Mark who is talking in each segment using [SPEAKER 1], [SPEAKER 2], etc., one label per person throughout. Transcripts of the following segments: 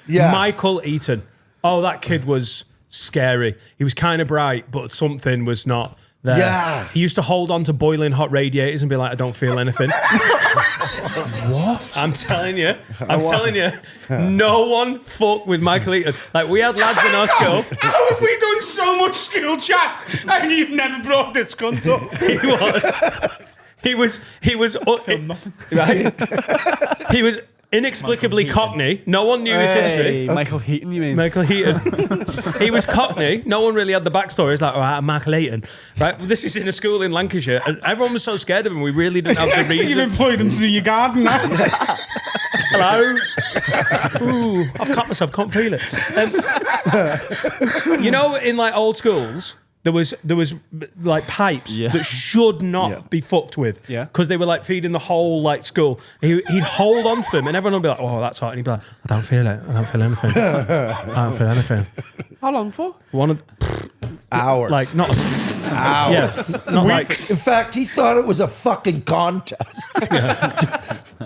[SPEAKER 1] Yeah.
[SPEAKER 2] Michael Eaton. Oh, that kid was scary. He was kind of bright, but something was not there.
[SPEAKER 1] Yeah.
[SPEAKER 2] He used to hold on to boiling hot radiators and be like, I don't feel anything.
[SPEAKER 1] What?
[SPEAKER 2] I'm telling you. No one fuck with Michael Eaton. Like, we had lads in our school.
[SPEAKER 3] How have we done so much school chat and you've never brought this cunt up?
[SPEAKER 2] He was right? He was inexplicably Cockney. No one knew his history.
[SPEAKER 4] Michael Heaton, you mean?
[SPEAKER 2] Michael Heaton. He was Cockney. No one really had the backstory. It's like, all right, I'm Michael Heaton. Right? Well, this is in a school in Lancashire, and everyone was so scared of him. We really didn't have the reason.
[SPEAKER 3] You've employed him to do your garden now.
[SPEAKER 2] Hello. Ooh, I've cut myself. Can't feel it. You know, in like old schools, there was like pipes that should not be fucked with.
[SPEAKER 4] Yeah.
[SPEAKER 2] Because they were like feeding the whole like school. He'd hold on to them, and everyone would be like, "Oh, that's hot," and he'd be like, "I don't feel it. I don't feel anything. I don't feel anything."
[SPEAKER 4] How long for?
[SPEAKER 2] One of
[SPEAKER 1] Hours.
[SPEAKER 2] like not
[SPEAKER 1] hours.
[SPEAKER 2] yeah, not like
[SPEAKER 1] In fact, he thought it was a fucking contest.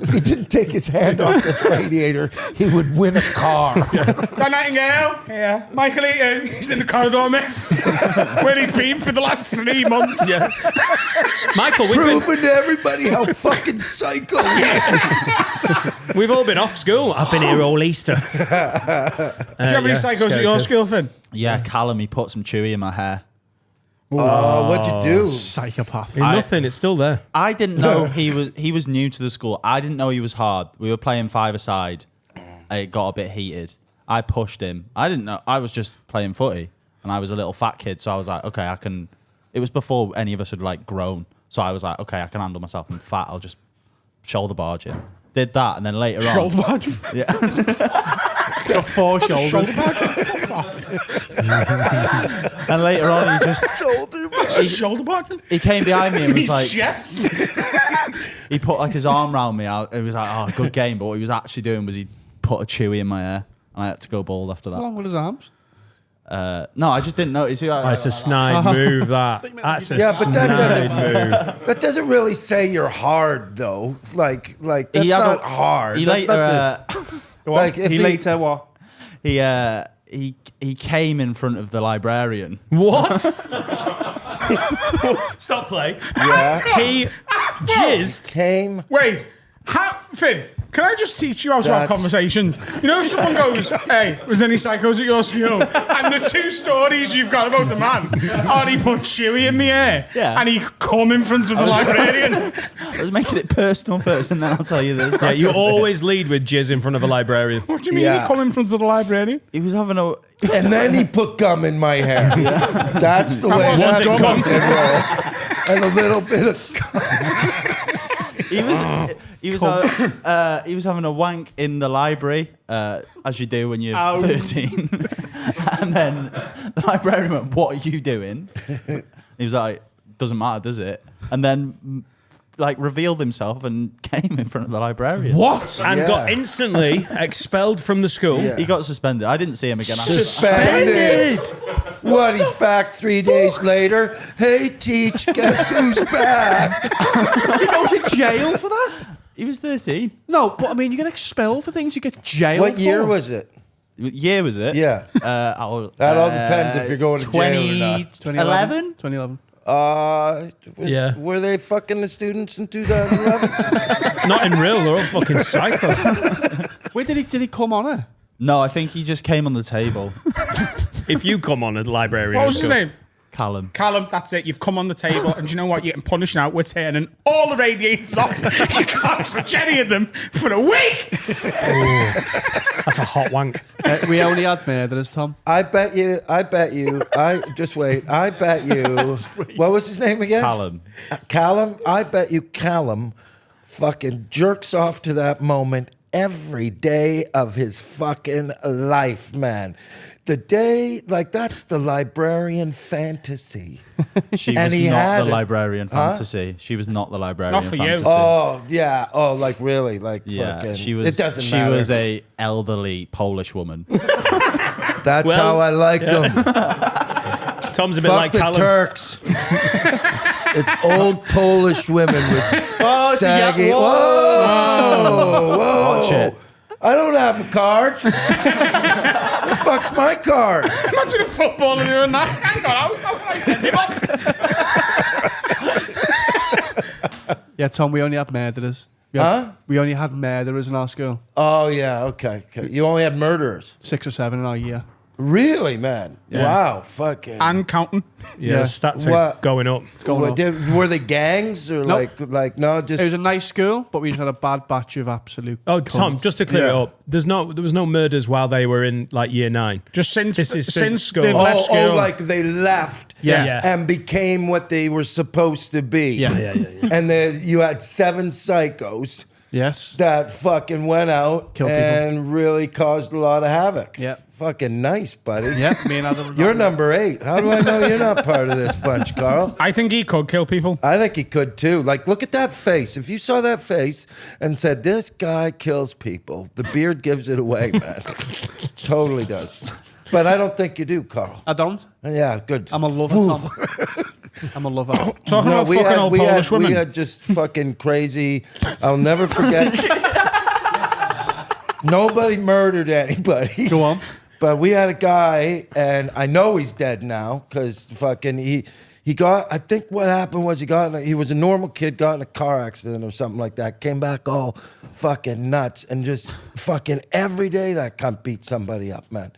[SPEAKER 1] If he didn't take his hand off this radiator, he would win a car.
[SPEAKER 3] Nightingale. Yeah. Michael Eaton. He's in the corridor, mate. Where he's been for the last 3 months.
[SPEAKER 2] yeah. Michael, we've
[SPEAKER 1] Proving to everybody how fucking psycho he is.
[SPEAKER 2] we've all been off school. I've been here all Easter.
[SPEAKER 3] Do you have any psychos at your school, Finn?
[SPEAKER 5] Yeah, Callum, he put some chewy in my hair.
[SPEAKER 1] What'd you do?
[SPEAKER 4] Psychopath.
[SPEAKER 2] Nothing. It's still there.
[SPEAKER 5] I didn't know he was new to the school. I didn't know he was hard. We were playing five-a-side. It got a bit heated. I pushed him. I didn't know. I was just playing footy, and I was a little fat kid, so I was like, okay, I can. It was before any of us had like grown, so I was like, okay, I can handle myself. I'm fat. I'll just shoulder barge him. Did that, and then later on,
[SPEAKER 4] Shoulder barge?
[SPEAKER 5] yeah.
[SPEAKER 4] Got 4 shoulders.
[SPEAKER 5] And later on, he just
[SPEAKER 3] Shoulder barging?
[SPEAKER 5] he came behind me and was like,
[SPEAKER 3] Chest?
[SPEAKER 5] he put like his arm around me. It was like, oh, good game. But what he was actually doing was he put a chewy in my hair, and I had to go bald after
[SPEAKER 4] How
[SPEAKER 5] that.
[SPEAKER 4] long with his arms?
[SPEAKER 5] No, I just didn't notice.
[SPEAKER 2] That's a snide move. That's a
[SPEAKER 1] but
[SPEAKER 2] snide move.
[SPEAKER 1] that doesn't really say you're hard, though. Like that's
[SPEAKER 5] He had
[SPEAKER 1] not
[SPEAKER 5] a-
[SPEAKER 1] hard.
[SPEAKER 5] He
[SPEAKER 1] That's
[SPEAKER 5] later,
[SPEAKER 1] not
[SPEAKER 4] Go on.
[SPEAKER 1] Like, if
[SPEAKER 4] he
[SPEAKER 1] he-
[SPEAKER 4] later what?
[SPEAKER 5] he came in front of the librarian.
[SPEAKER 2] What? Stop play.
[SPEAKER 1] yeah.
[SPEAKER 2] He jizzed.
[SPEAKER 1] Came.
[SPEAKER 3] Wait. Finn, can I just teach you how to have
[SPEAKER 1] That's-
[SPEAKER 3] conversations? You know, if someone goes, hey, was there any psychos at your school? And the 2 stories you've got about a man are he put chewy in the air and he come in front of the librarian.
[SPEAKER 5] I was making it personal first, and then I'll tell you this.
[SPEAKER 2] Yeah, you always lead with jizz in front of a librarian.
[SPEAKER 3] What do you mean
[SPEAKER 1] Yeah.
[SPEAKER 3] he come in front of the librarian?
[SPEAKER 5] He was having a.
[SPEAKER 1] And then he put gum in my hair. That's the way
[SPEAKER 3] wasn't
[SPEAKER 1] that
[SPEAKER 3] gum.
[SPEAKER 1] fucking rolls. And a little bit of
[SPEAKER 5] He was having a wank in the library, as you do when you're 13. And then the librarian went, "What are you doing?" He was like, "Doesn't matter, does it?" And then like revealed himself and came in front of the librarian.
[SPEAKER 2] What? And
[SPEAKER 1] Yeah.
[SPEAKER 2] got instantly expelled from the school.
[SPEAKER 1] Yeah.
[SPEAKER 5] He got suspended. I didn't see him again.
[SPEAKER 1] suspended. What? He's back 3 days later. Hey, teach, guess who's back?
[SPEAKER 4] You go to jail for that?
[SPEAKER 5] He was 13.
[SPEAKER 4] No, but I mean, you get expelled for things you get jailed
[SPEAKER 1] What year
[SPEAKER 4] for.
[SPEAKER 1] was it?
[SPEAKER 5] Year was it?
[SPEAKER 1] Yeah.
[SPEAKER 5] That
[SPEAKER 1] all depends if you're going to jail or not.
[SPEAKER 5] 2011?
[SPEAKER 4] 2011.
[SPEAKER 2] Yeah.
[SPEAKER 1] Were they fucking the students in 2011?
[SPEAKER 2] Not in real, they're all fucking psycho.
[SPEAKER 4] Wait, did he come on it?
[SPEAKER 5] No, I think he just came on the table.
[SPEAKER 2] If you come on a librarian.
[SPEAKER 3] What was his
[SPEAKER 2] school-
[SPEAKER 3] name?
[SPEAKER 5] Callum.
[SPEAKER 3] Callum, that's it. You've come on the table, and do you know what? You're getting punished now. We're turning all the radiators off. You can't touch any of them for a week.
[SPEAKER 2] That's a hot wank.
[SPEAKER 4] We only had murderers, Tom.
[SPEAKER 1] I bet you, just wait. I bet you, what was his name again?
[SPEAKER 5] Callum.
[SPEAKER 1] Callum, I bet you Callum fucking jerks off to that moment every day of his fucking life, man. The day, like, that's the librarian fantasy.
[SPEAKER 5] She
[SPEAKER 1] And
[SPEAKER 5] was
[SPEAKER 1] he
[SPEAKER 5] not
[SPEAKER 1] had
[SPEAKER 5] the
[SPEAKER 1] it.
[SPEAKER 5] librarian fantasy. She was not the librarian
[SPEAKER 3] Not for you.
[SPEAKER 5] fantasy.
[SPEAKER 1] Oh, yeah. Oh, like, really? Like,
[SPEAKER 5] Yeah,
[SPEAKER 1] fucking.
[SPEAKER 5] she was.
[SPEAKER 1] It doesn't
[SPEAKER 5] she
[SPEAKER 1] matter.
[SPEAKER 5] was a elderly Polish woman.
[SPEAKER 1] That's
[SPEAKER 2] Well,
[SPEAKER 1] how I like them.
[SPEAKER 2] Tom's a bit
[SPEAKER 1] Fuck
[SPEAKER 2] like
[SPEAKER 1] the
[SPEAKER 2] Callum.
[SPEAKER 1] Turks. It's old Polish women with saggy.
[SPEAKER 4] whoa.
[SPEAKER 1] Whoa, whoa.
[SPEAKER 5] Watch it.
[SPEAKER 1] I don't have a card. The fuck's my card?
[SPEAKER 3] Imagine a footballer doing that. Hang on, how can I send him off?
[SPEAKER 4] Yeah, Tom, we only had murderers. We only had murderers in our school.
[SPEAKER 1] Oh, yeah, okay. You only had murderers.
[SPEAKER 4] 6 or 7 in our year.
[SPEAKER 1] Really, man?
[SPEAKER 4] Yeah.
[SPEAKER 1] Wow, fucking.
[SPEAKER 3] And counting.
[SPEAKER 2] Yeah,
[SPEAKER 4] Yeah.
[SPEAKER 2] stats are
[SPEAKER 1] What?
[SPEAKER 2] going up.
[SPEAKER 1] Were they gangs or
[SPEAKER 4] Nope.
[SPEAKER 1] like no, just
[SPEAKER 4] It was a nice school, but we just had a bad batch of absolute.
[SPEAKER 2] Oh, Tom,
[SPEAKER 4] cunts.
[SPEAKER 2] just to clear
[SPEAKER 1] Yeah.
[SPEAKER 2] it up, there was no murders while they were in like year 9.
[SPEAKER 3] Just since
[SPEAKER 2] This is
[SPEAKER 3] since
[SPEAKER 2] since school.
[SPEAKER 3] they've left school.
[SPEAKER 1] like they left
[SPEAKER 2] Yeah.
[SPEAKER 1] and became what they were supposed to be.
[SPEAKER 2] Yeah.
[SPEAKER 1] And then you had 7 psychos
[SPEAKER 4] Yes.
[SPEAKER 1] that fucking went out
[SPEAKER 4] Killed people.
[SPEAKER 1] and really caused a lot of havoc.
[SPEAKER 4] Yeah.
[SPEAKER 1] Fucking nice, buddy.
[SPEAKER 4] Yeah, me and Adam.
[SPEAKER 1] You're number 8. How do I know you're not part of this bunch, Carl?
[SPEAKER 3] I think he could kill people.
[SPEAKER 1] I think he could too. Like, look at that face. If you saw that face and said, this guy kills people, the beard gives it away, man. Totally does. But I don't think you do, Carl.
[SPEAKER 4] I don't.
[SPEAKER 1] Yeah, good.
[SPEAKER 4] I'm a lover, Tom. I'm a lover.
[SPEAKER 3] Talking about fucking old Polish women.
[SPEAKER 1] We had just fucking crazy. I'll never forget. Nobody murdered anybody.
[SPEAKER 4] Go on.
[SPEAKER 1] But we had a guy, and I know he's dead now because fucking he got. I think what happened was he was a normal kid, got in a car accident or something like that. Came back all fucking nuts, and just fucking every day that cunt beat somebody up, man.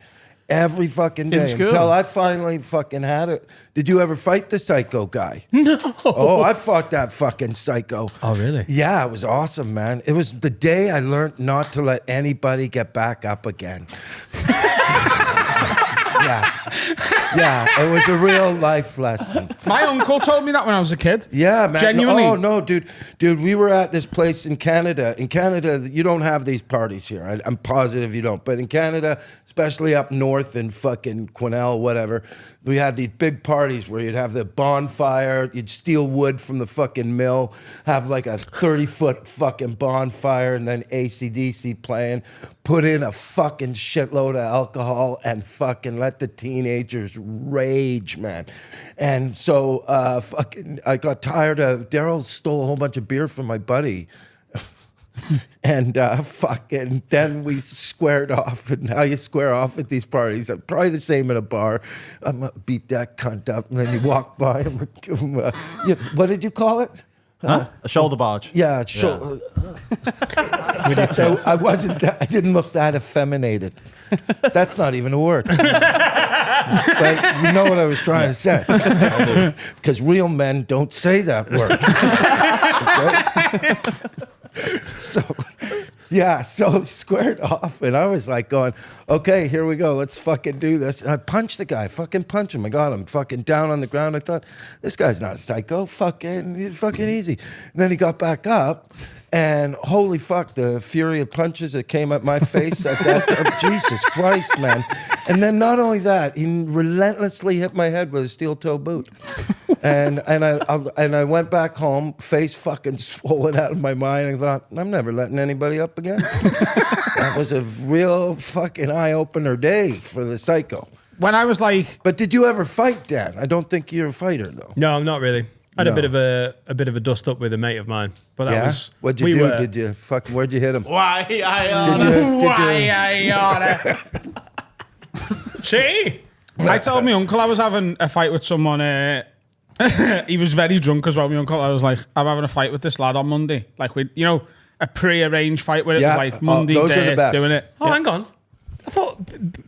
[SPEAKER 1] Every fucking day
[SPEAKER 4] school?
[SPEAKER 1] until I finally fucking had it. Did you ever fight the psycho guy? No. Oh, I fought that fucking psycho.
[SPEAKER 2] Oh, really?
[SPEAKER 1] Yeah, it was awesome, man. It was the day I learned not to let anybody get back up again. Yeah, it was a real life lesson.
[SPEAKER 3] My uncle told me that when I was a kid.
[SPEAKER 1] Yeah, man.
[SPEAKER 3] Genuinely.
[SPEAKER 1] Oh, no, dude, we were at this place in Canada. In Canada, you don't have these parties here. I'm positive you don't. But in Canada, especially up north in fucking Quesnel, whatever, we had these big parties where you'd have the bonfire, you'd steal wood from the fucking mill, have like a 30-foot fucking bonfire, and then AC/DC playing, put in a fucking shitload of alcohol, and fucking let the teenagers rage, man. And so fucking I got tired of, Daryl stole a whole bunch of beer from my buddy. And fucking then we squared off. And how you square off at these parties, probably the same in a bar. I'm gonna beat that cunt up, and then you walk by him and give him a, what did you call it?
[SPEAKER 5] Huh? A shoulder barge.
[SPEAKER 1] Yeah, sure. I wasn't. I didn't look that effeminated. That's not even a word. But you know what I was trying to say. Because real men don't say that word. Okay? So squared off, and I was like going, okay, here we go, let's fucking do this. And I punched the guy, fucking punch him. I got him fucking down on the ground. I thought, this guy's not a psycho, fucking easy. And then he got back up, and holy fuck, the fury of punches that came at my face at that, Jesus Christ, man. And then not only that, he relentlessly hit my head with a steel toe boot. And I went back home, face fucking swollen out of my mind. I thought, I'm never letting anybody up again. That was a real fucking eye-opener day for the psycho.
[SPEAKER 3] When I was like,
[SPEAKER 1] But did you ever fight, Dan? I don't think you're a fighter, though.
[SPEAKER 2] No, not really. I had
[SPEAKER 1] No.
[SPEAKER 2] a bit of a dust up with a mate of mine, but that
[SPEAKER 1] Yeah?
[SPEAKER 2] was
[SPEAKER 1] What'd you do? Did you fucking, where'd you hit him?
[SPEAKER 5] Why
[SPEAKER 1] Did you?
[SPEAKER 2] See?
[SPEAKER 3] I told my uncle I was having a fight with someone. He was very drunk as well. My uncle, I was like, I'm having a fight with this lad on Monday. Like a pre-arranged fight where it
[SPEAKER 1] Yeah.
[SPEAKER 3] was like Monday
[SPEAKER 1] those are
[SPEAKER 3] day
[SPEAKER 1] the best.
[SPEAKER 3] doing it.
[SPEAKER 2] Oh, hang on. I thought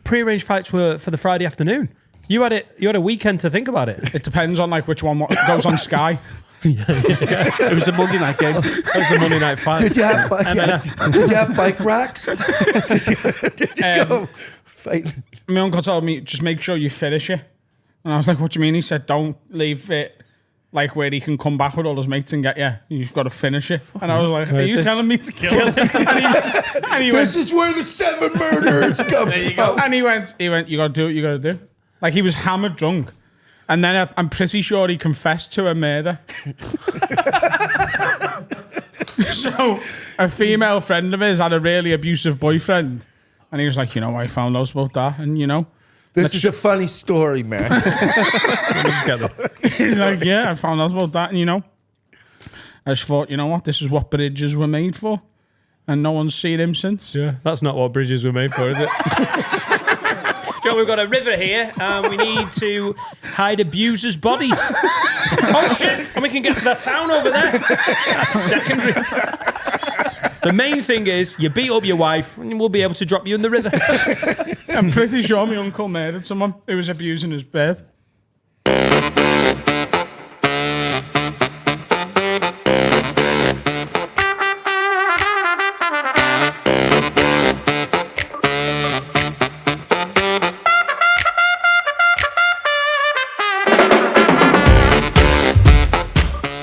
[SPEAKER 2] pre-arranged fights were for the Friday afternoon. You had a weekend to think about it.
[SPEAKER 3] It depends on like which one goes on Sky.
[SPEAKER 4] It was the Monday night game.
[SPEAKER 2] That was the Monday night fight.
[SPEAKER 1] Did you have bike racks? Did you go fight?
[SPEAKER 3] My uncle told me, just make sure you finish it. And I was like, what do you mean? He said, don't leave it like where he can come back with all his mates and get you. You've got to finish it. And I was like, are you telling me to kill him? and he
[SPEAKER 1] This is where the 7 murders come from.
[SPEAKER 3] And he went, you got to do what you got to do. Like he was hammered drunk. And then I'm pretty sure he confessed to a murder. So a female friend of his had a really abusive boyfriend. And he was like, I found out about that. And
[SPEAKER 1] This is a funny story, man.
[SPEAKER 3] he's like, yeah, I found out about that. And I just thought, you know what? This is what bridges were made for. and no one's seen him since.
[SPEAKER 2] Yeah, that's not what bridges were made for, is it? Joe, we've got a river here, and we need to hide abusers' bodies. Oh shit! And we can get to that town over there. That's secondary. The main thing is, you beat up your wife, and we'll be able to drop you in the river.
[SPEAKER 3] I'm pretty sure my uncle murdered someone who was abusing his bed.